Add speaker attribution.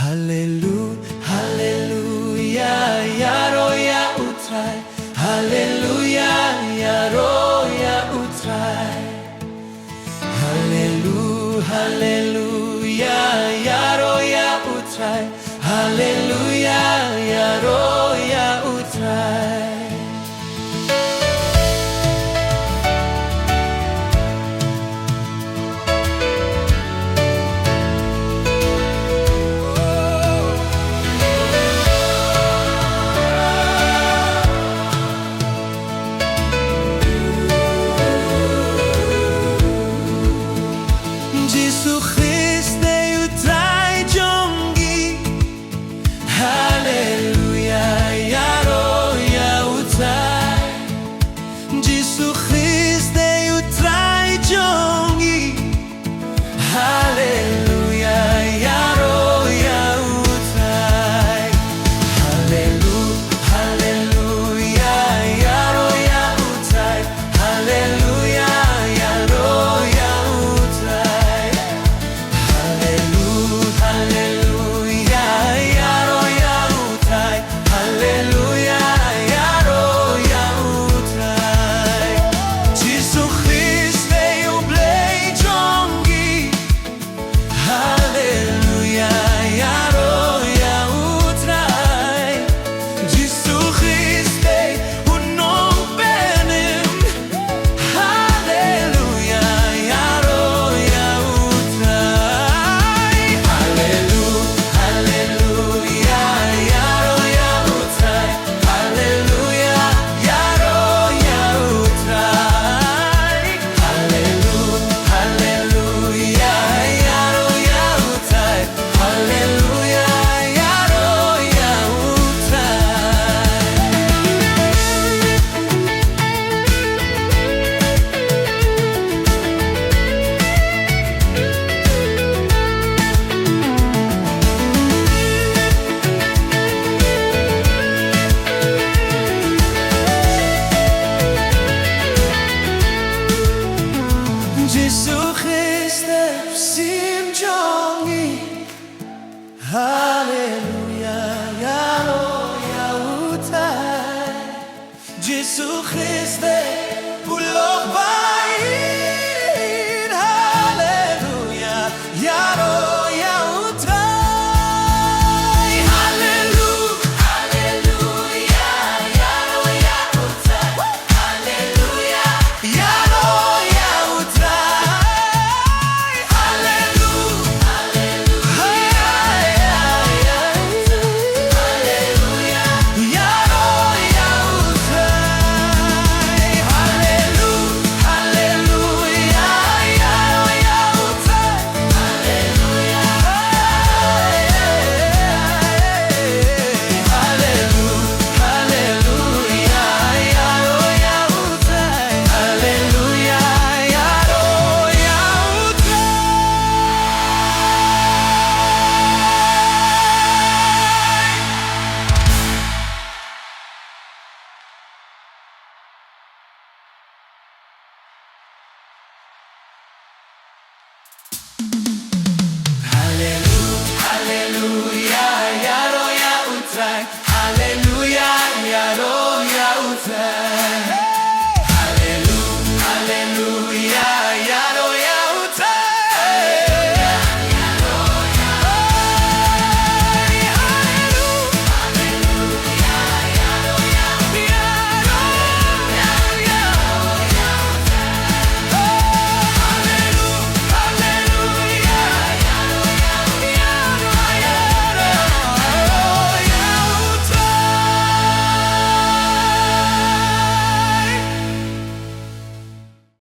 Speaker 1: Hallelu Halleluia, Iaroh ya U Trai. Halleluia, Iaroh ya U Trai. Hallelu Halleluia, Iaroh ya U Trai. Halleluia, Iaroh ya U Trai. Jisu Khrist U Trai jongi. Halleluia, Iaroh ya U Trai. Jisu Khrist U Trai jongi. Halleluia, Iaroh ya U Trai. Hallelu Halleluia, Iaroh ya U Trai. Halleluia, Iaroh ya U Trai. Hallelu Halleluia, Iaroh ya U Trai. Halleluia, Iaroh ya U Trai. Jisu Khrist U Blei jongi. Halleluia, Iaroh ya U Trai. Jisu Khrist U Nongpynim. Halleluia, Iaroh ya U Trai. Hallelu Halleluia, Iaroh ya U Trai. Halleluia, Iaroh ya U Trai. Hallelu Halleluia, Iaroh ya U Trai. Halleluia, Iaroh ya U Trai. Jisu Khrist U Syiem jongi. Halleluia, Iaroh ya U Trai. Jisu Khrist